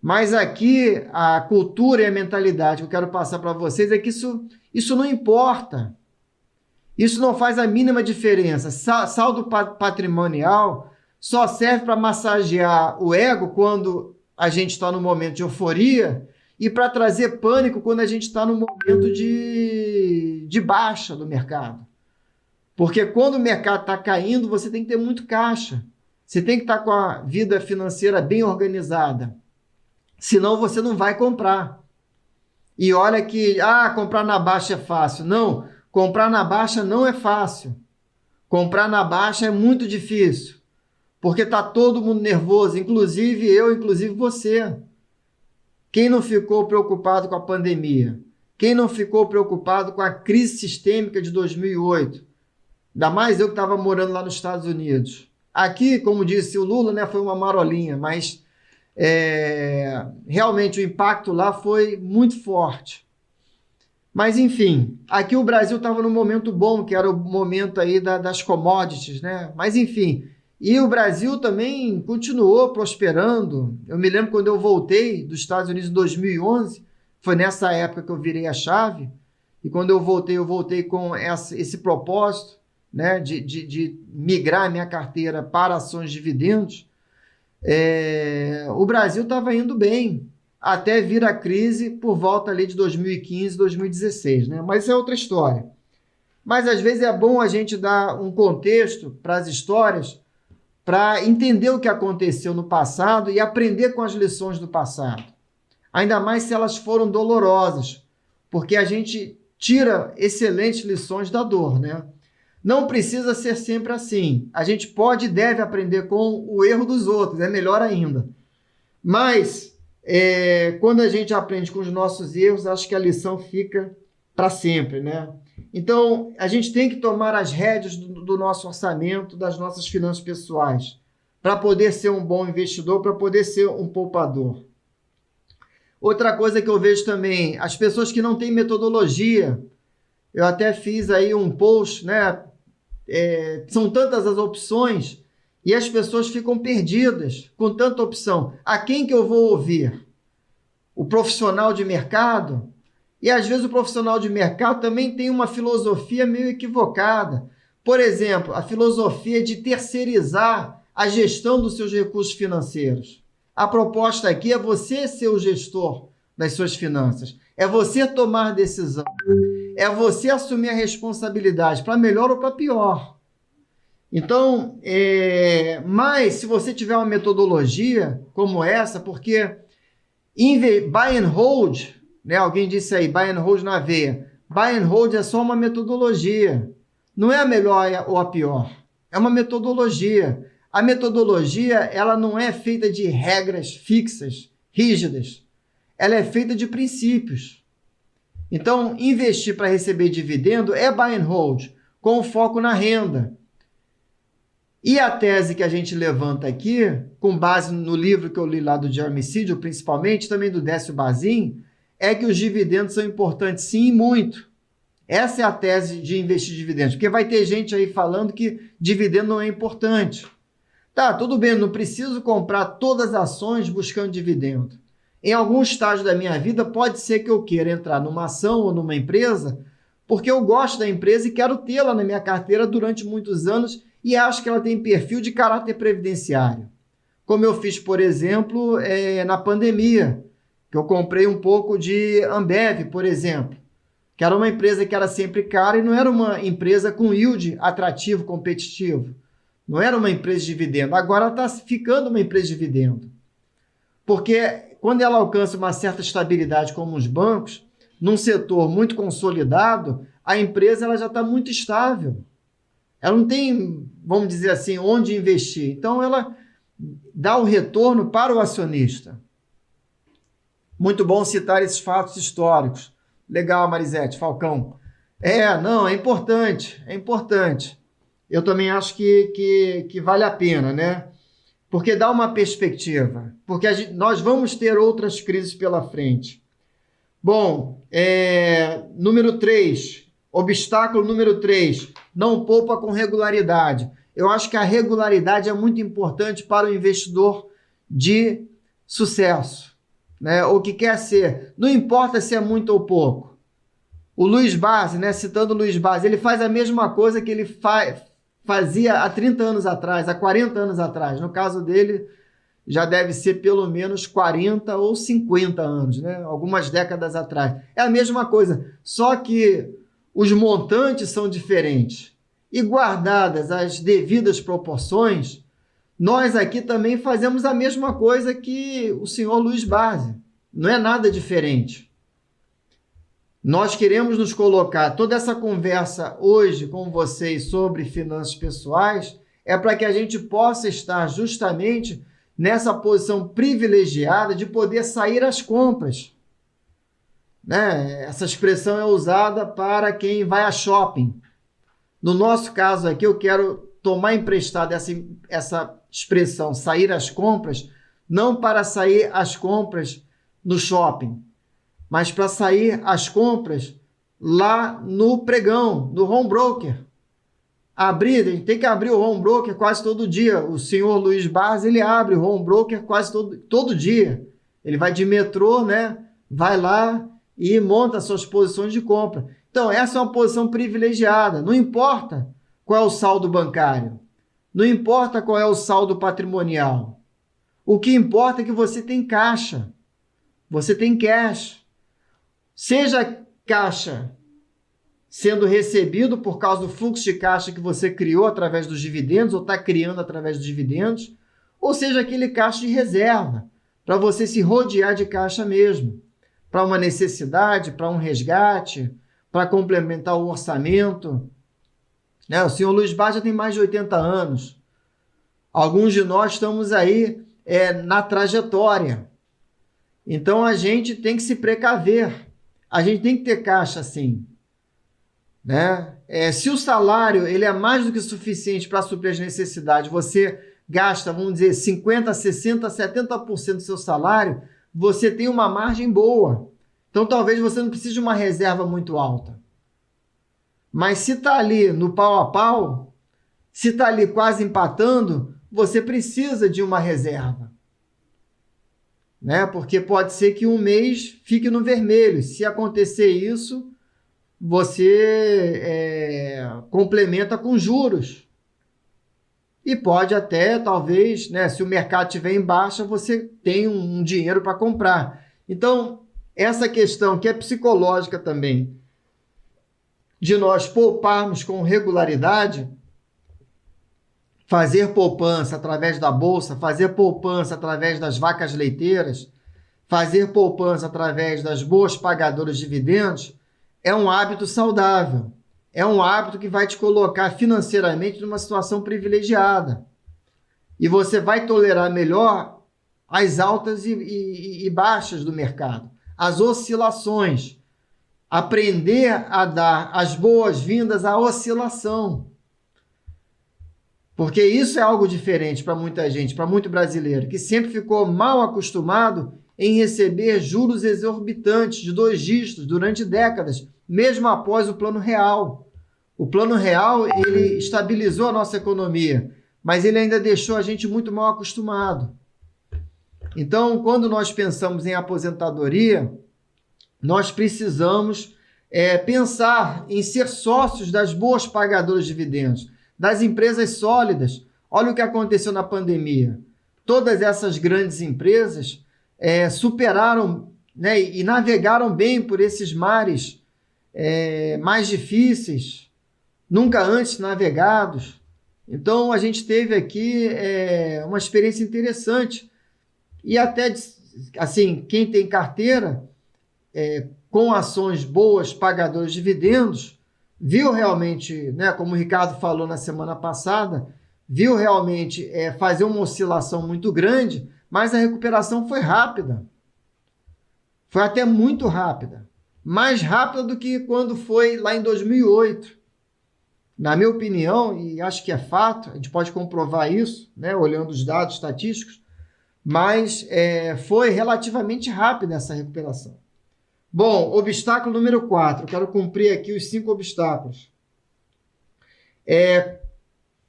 Mas aqui a cultura e a mentalidade que eu quero passar para vocês é que isso não importa. Isso não faz a mínima diferença. Saldo patrimonial só serve para massagear o ego quando a gente está no momento de euforia e para trazer pânico quando a gente está no momento de baixa do mercado. Porque quando o mercado está caindo, você tem que ter muito caixa. Você tem que estar com a vida financeira bem organizada. Senão você não vai comprar. E olha que, comprar na baixa é fácil. Não, comprar na baixa não é fácil. Comprar na baixa é muito difícil. Porque está todo mundo nervoso, inclusive eu, inclusive você. Quem não ficou preocupado com a pandemia? Quem não ficou preocupado com a crise sistêmica de 2008? Ainda mais eu que estava morando lá nos Estados Unidos. Aqui, como disse o Lula, né, foi uma marolinha, mas realmente o impacto lá foi muito forte. Mas enfim, aqui o Brasil estava num momento bom, que era o momento aí das commodities, né? Mas enfim, e o Brasil também continuou prosperando. Eu me lembro quando eu voltei dos Estados Unidos em 2011, foi nessa época que eu virei a chave, e quando eu voltei com esse propósito, né, de migrar minha carteira para ações de dividendos. O Brasil estava indo bem, até vir a crise por volta ali de 2015, 2016, né? Mas isso é outra história. Mas às vezes é bom a gente dar um contexto para as histórias, para entender o que aconteceu no passado e aprender com as lições do passado. Ainda mais se elas foram dolorosas, porque a gente tira excelentes lições da dor, né? Não precisa ser sempre assim. A gente pode e deve aprender com o erro dos outros, é melhor ainda. Mas, quando a gente aprende com os nossos erros, acho que a lição fica para sempre, né? Então, a gente tem que tomar as rédeas do nosso orçamento, das nossas finanças pessoais, para poder ser um bom investidor, para poder ser um poupador. Outra coisa que eu vejo também, as pessoas que não têm metodologia, eu até fiz aí um post, né? São tantas as opções e as pessoas ficam perdidas com tanta opção. A quem que eu vou ouvir? O profissional de mercado? E às vezes o profissional de mercado também tem uma filosofia meio equivocada. Por exemplo, a filosofia de terceirizar a gestão dos seus recursos financeiros. A proposta aqui é você ser o gestor das suas finanças. É você tomar decisão. É você assumir a responsabilidade, para melhor ou para pior. Então, mas se você tiver uma metodologia como essa, porque buy and hold, né? Alguém disse aí, buy and hold na veia. Buy and hold é só uma metodologia. Não é a melhor ou a pior. É uma metodologia. A metodologia, ela não é feita de regras fixas, rígidas. Ela é feita de princípios. Então, investir para receber dividendo é buy and hold, com foco na renda. E a tese que a gente levanta aqui, com base no livro que eu li lá do Jeremy Siegel, principalmente, também do Décio Bazin, é que os dividendos são importantes, sim, e muito. Essa é a tese de investir em dividendos, porque vai ter gente aí falando que dividendo não é importante. Tá, tudo bem, não preciso comprar todas as ações buscando dividendo. Em algum estágio da minha vida, pode ser que eu queira entrar numa ação ou numa empresa porque eu gosto da empresa e quero tê-la na minha carteira durante muitos anos e acho que ela tem perfil de caráter previdenciário. Como eu fiz, por exemplo, na pandemia, que eu comprei um pouco de Ambev, por exemplo, que era uma empresa que era sempre cara e não era uma empresa com yield atrativo, competitivo. Não era uma empresa de dividendo. Agora ela está ficando uma empresa de dividendo. Porque quando ela alcança uma certa estabilidade como os bancos, num setor muito consolidado, a empresa ela já está muito estável. Ela não tem, vamos dizer assim, onde investir. Então ela dá o retorno para o acionista. Muito bom citar esses fatos históricos. Legal, Marisete, Falcão. Não, é importante, é importante. Eu também acho que vale a pena, né? Porque dá uma perspectiva. Porque nós vamos ter outras crises pela frente. Bom, número 3, obstáculo número 3, não poupa com regularidade. Eu acho que a regularidade é muito importante para o investidor de sucesso. Né, ou que quer ser, não importa se é muito ou pouco. O Luiz Barsi, né, citando o Luiz Barsi, ele faz a mesma coisa que ele fazia há 30 anos atrás, há 40 anos atrás. No caso dele, já deve ser pelo menos 40 ou 50 anos, né, algumas décadas atrás. É a mesma coisa, só que os montantes são diferentes. E guardadas as devidas proporções, nós aqui também fazemos a mesma coisa que o senhor Luiz Barsi. Não é nada diferente. Nós queremos nos colocar, toda essa conversa hoje com vocês sobre finanças pessoais, é para que a gente possa estar justamente nessa posição privilegiada de poder sair às compras. Né? Essa expressão é usada para quem vai a shopping. No nosso caso aqui, eu quero tomar emprestado essa expressão, sair às compras, não para sair às compras no shopping, mas para sair às compras lá no pregão, no home broker. A gente tem que abrir o home broker quase todo dia. O senhor Luiz Barsi, ele abre o home broker quase todo dia. Ele vai de metrô, né? Vai lá e monta suas posições de compra. Então, essa é uma posição privilegiada. Não importa qual é o saldo bancário. Não importa qual é o saldo patrimonial. O que importa é que você tem caixa. Você tem cash. Seja caixa sendo recebido por causa do fluxo de caixa que você criou através dos dividendos ou está criando através dos dividendos, ou seja aquele caixa de reserva, para você se rodear de caixa mesmo, para uma necessidade, para um resgate, para complementar o orçamento. Né? O senhor Luiz Barsi já tem mais de 80 anos. Alguns de nós estamos aí na trajetória. Então, a gente tem que se precaver. A gente tem que ter caixa, sim. Né? Se o salário ele é mais do que suficiente para suprir as necessidades, você gasta, vamos dizer, 50%, 60%, 70% do seu salário, você tem uma margem boa. Então, talvez você não precise de uma reserva muito alta. Mas se está ali no pau a pau, se está ali quase empatando, você precisa de uma reserva. Né? Porque pode ser que um mês fique no vermelho. Se acontecer isso, você complementa com juros. E pode até, talvez, né, se o mercado estiver em baixa, você tem um dinheiro para comprar. Então, essa questão que é psicológica também, de nós pouparmos com regularidade, fazer poupança através da bolsa, fazer poupança através das vacas leiteiras, fazer poupança através das boas pagadoras de dividendos, é um hábito saudável. É um hábito que vai te colocar financeiramente numa situação privilegiada. E você vai tolerar melhor as altas e baixas do mercado, as oscilações. Aprender a dar as boas-vindas à oscilação. Porque isso é algo diferente para muita gente, para muito brasileiro, que sempre ficou mal acostumado em receber juros exorbitantes de 2 dígitos durante décadas, mesmo após o Plano Real. O Plano Real, ele estabilizou a nossa economia, mas ele ainda deixou a gente muito mal acostumado. Então, quando nós pensamos em aposentadoria, nós precisamos pensar em ser sócios das boas pagadoras de dividendos, das empresas sólidas. Olha o que aconteceu na pandemia. Todas essas grandes empresas superaram, né, e navegaram bem por esses mares mais difíceis, nunca antes navegados. Então, a gente teve aqui uma experiência interessante. E até, assim, quem tem carteira com ações boas, pagadoras de dividendos, viu realmente, né, como o Ricardo falou na semana passada, viu realmente fazer uma oscilação muito grande, mas a recuperação foi rápida. Foi até muito rápida. Mais rápida do que quando foi lá em 2008. Na minha opinião, e acho que é fato, a gente pode comprovar isso, né, olhando os dados estatísticos, mas foi relativamente rápida essa recuperação. Bom, obstáculo número 4. Eu quero cumprir aqui os 5 obstáculos.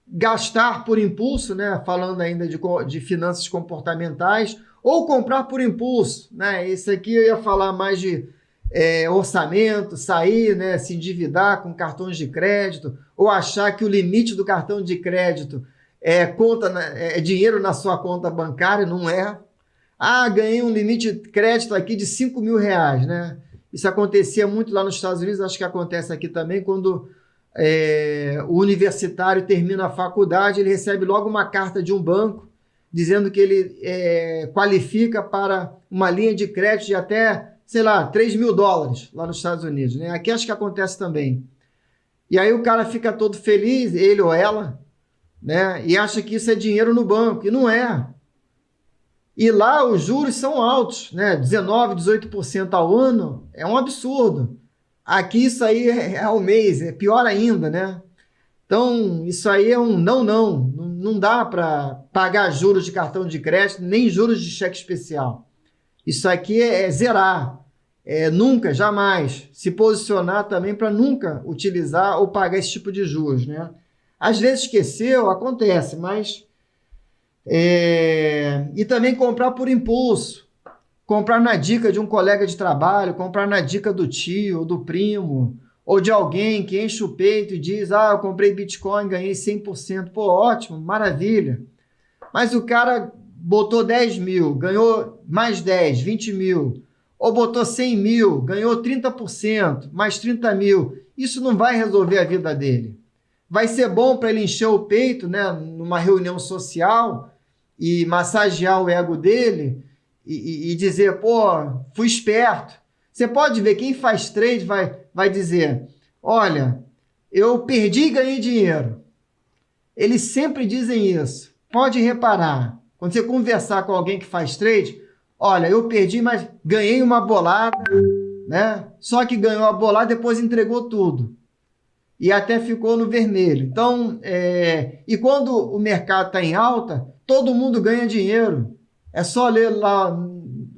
Gastar por impulso, né? Falando ainda de finanças comportamentais, ou comprar por impulso, né? Esse aqui eu ia falar mais de orçamento, sair, né? Se endividar com cartões de crédito, ou achar que o limite do cartão de crédito é dinheiro na sua conta bancária. Não é. Ah, ganhei um limite de crédito aqui de R$5.000, né? Isso acontecia muito lá nos Estados Unidos, acho que acontece aqui também, quando o universitário termina a faculdade, ele recebe logo uma carta de um banco dizendo que ele qualifica para uma linha de crédito de até, sei lá, $3.000 lá nos Estados Unidos, né? Aqui acho que acontece também. E aí o cara fica todo feliz, ele ou ela, né? E acha que isso é dinheiro no banco, e não é. E lá os juros são altos, né? 19%, 18% ao ano, é um absurdo. Aqui isso aí é ao mês, é pior ainda, né? Então, isso aí é um não dá para pagar juros de cartão de crédito, nem juros de cheque especial. Isso aqui é zerar, nunca, jamais se posicionar também para nunca utilizar ou pagar esse tipo de juros, né? Às vezes esqueceu, acontece, mas... E também comprar por impulso, comprar na dica de um colega de trabalho, comprar na dica do tio, ou do primo, ou de alguém que enche o peito e diz, eu comprei Bitcoin, ganhei 100%, pô, ótimo, maravilha. Mas o cara botou 10 mil, ganhou mais 10, 20 mil, ou botou 100 mil, ganhou 30%, mais 30 mil, isso não vai resolver a vida dele. Vai ser bom para ele encher o peito, né, numa reunião social, e massagear o ego dele e dizer, pô, fui esperto. Você pode ver, quem faz trade vai dizer, olha, eu perdi e ganhei dinheiro. Eles sempre dizem isso. Pode reparar, quando você conversar com alguém que faz trade, olha, eu perdi, mas ganhei uma bolada, né? Só que ganhou a bolada, depois entregou tudo. E até ficou no vermelho. Então, e quando o mercado está em alta, todo mundo ganha dinheiro. É só ler lá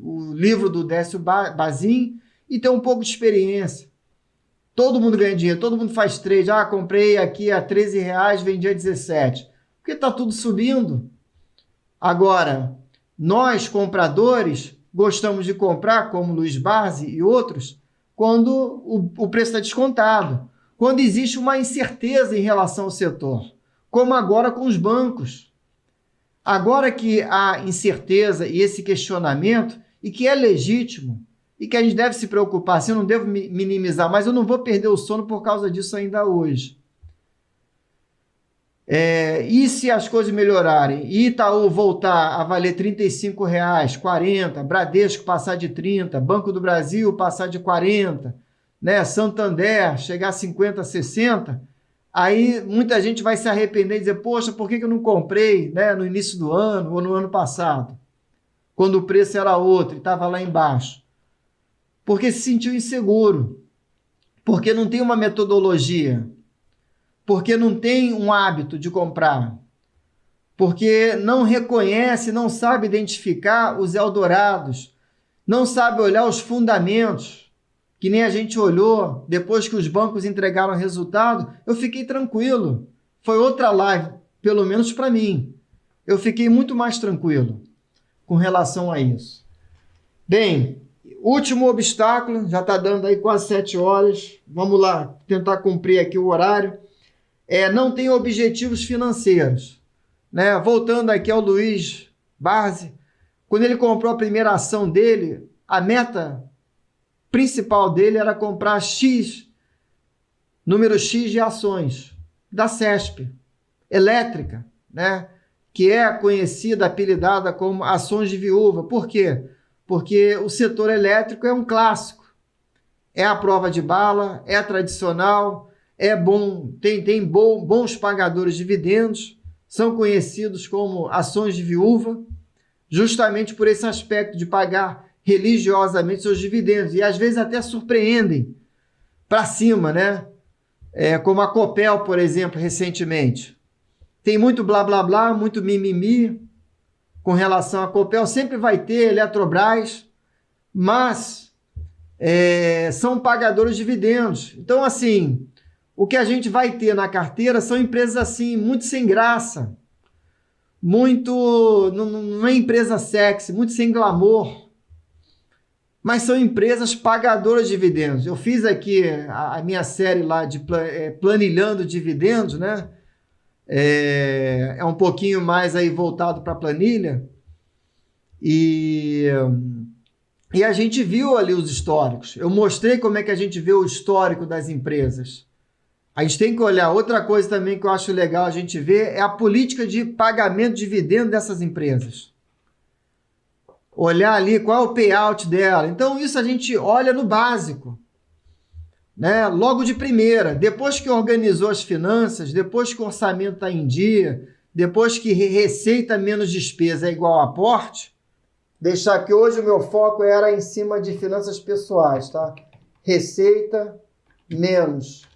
o livro do Décio Bazin e ter um pouco de experiência. Todo mundo ganha dinheiro, todo mundo faz trade. Comprei aqui a R$13, vendi a 17. Porque está tudo subindo. Agora, nós compradores gostamos de comprar, como Luiz Barsi e outros, quando o preço está descontado. Quando existe uma incerteza em relação ao setor, como agora com os bancos. Agora que há incerteza e esse questionamento, e que é legítimo, e que a gente deve se preocupar, assim, eu não devo minimizar, mas eu não vou perder o sono por causa disso ainda hoje. E se as coisas melhorarem, e Itaú voltar a valer R$35, 40, Bradesco passar de 30, Banco do Brasil passar de 40, né, Santander chegar a 50, 60, aí muita gente vai se arrepender e dizer, poxa, por que eu não comprei, né, no início do ano ou no ano passado, quando o preço era outro e estava lá embaixo? Porque se sentiu inseguro, porque não tem uma metodologia, porque não tem um hábito de comprar, porque não reconhece, não sabe identificar os Eldorados, não sabe olhar os fundamentos, que nem a gente olhou depois que os bancos entregaram o resultado. Eu fiquei tranquilo. Foi outra live, pelo menos para mim. Eu fiquei muito mais tranquilo. com relação a isso. Bem, último obstáculo, já está dando aí quase 7 horas, vamos lá, tentar cumprir aqui o horário, não tem objetivos financeiros. Né? Voltando aqui ao Luiz Barsi, quando ele comprou a primeira ação dele, a meta principal dele era comprar número X de ações da CESP, elétrica, né? Que é conhecida, apelidada como ações de viúva. Por quê? Porque o setor elétrico é um clássico. É a prova de bala, é tradicional, é bom, tem bons pagadores de dividendos, são conhecidos como ações de viúva, justamente por esse aspecto de pagar religiosamente seus dividendos, e às vezes até surpreendem para cima, né? Como a Copel, por exemplo, recentemente. Tem muito blá blá blá, muito mimimi com relação à Copel, sempre vai ter Eletrobras, mas são pagadores de dividendos. Então, assim, o que a gente vai ter na carteira são empresas assim, muito sem graça, não é empresa sexy, muito sem glamour, mas são empresas pagadoras de dividendos. Eu fiz aqui a minha série lá de planilhando dividendos, né? É um pouquinho mais aí voltado para a planilha, e a gente viu ali os históricos. Eu mostrei como é que a gente vê o histórico das empresas. A gente tem que olhar. Outra coisa também que eu acho legal a gente ver é a política de pagamento de dividendo dessas empresas. Olhar ali qual é o payout dela. Então isso a gente olha no básico, né? Logo de primeira, depois que organizou as finanças, depois que o orçamento está em dia, depois que receita menos despesa é igual a aporte, deixar que hoje o meu foco era em cima de finanças pessoais, tá? Receita menos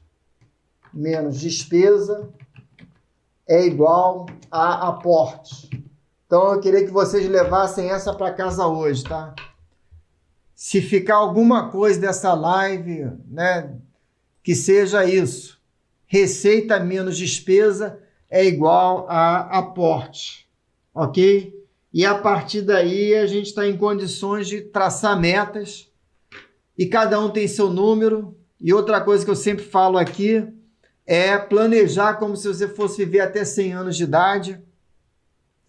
despesa é igual a aporte. Então eu queria que vocês levassem essa para casa hoje, tá? Se ficar alguma coisa dessa live, né, que seja isso. Receita menos despesa é igual a aporte, ok? E a partir daí a gente está em condições de traçar metas e cada um tem seu número. E outra coisa que eu sempre falo aqui é planejar como se você fosse viver até 100 anos de idade,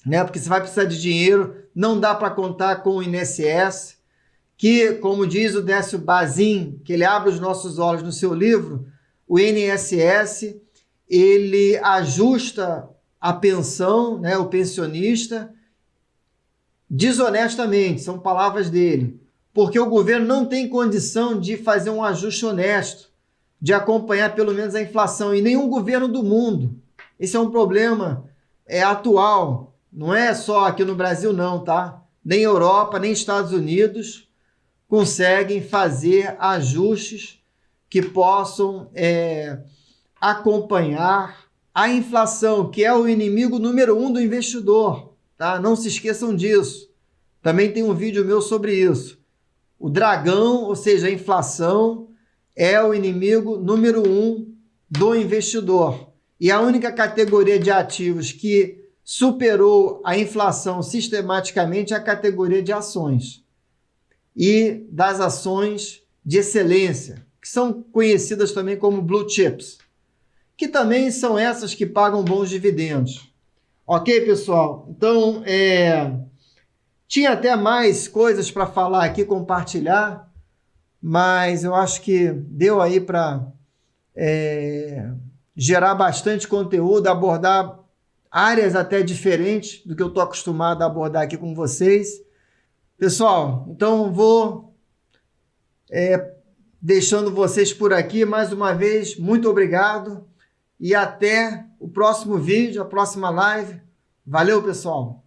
né? Porque você vai precisar de dinheiro, não dá para contar com o INSS, que, como diz o Décio Bazin, que ele abre os nossos olhos no seu livro, o INSS, ele ajusta a pensão, né, o pensionista, desonestamente, são palavras dele, porque o governo não tem condição de fazer um ajuste honesto, de acompanhar pelo menos a inflação, e nenhum governo do mundo. Esse é um problema atual, não é só aqui no Brasil não, tá? Nem Europa, nem Estados Unidos conseguem fazer ajustes que possam acompanhar a inflação, que é o inimigo número 1 do investidor, tá? Não se esqueçam disso. Também tem um vídeo meu sobre isso. O dragão, ou seja, a inflação, é o inimigo número 1 do investidor. E a única categoria de ativos que superou a inflação sistematicamente é a categoria de ações. E das ações de excelência, que são conhecidas também como blue chips, que também são essas que pagam bons dividendos. Ok, pessoal? Então, tinha até mais coisas para falar aqui, compartilhar, mas eu acho que deu aí para gerar bastante conteúdo, abordar áreas até diferentes do que eu estou acostumado a abordar aqui com vocês. Pessoal, então vou deixando vocês por aqui. Mais uma vez, muito obrigado e até o próximo vídeo, a próxima live. Valeu, pessoal!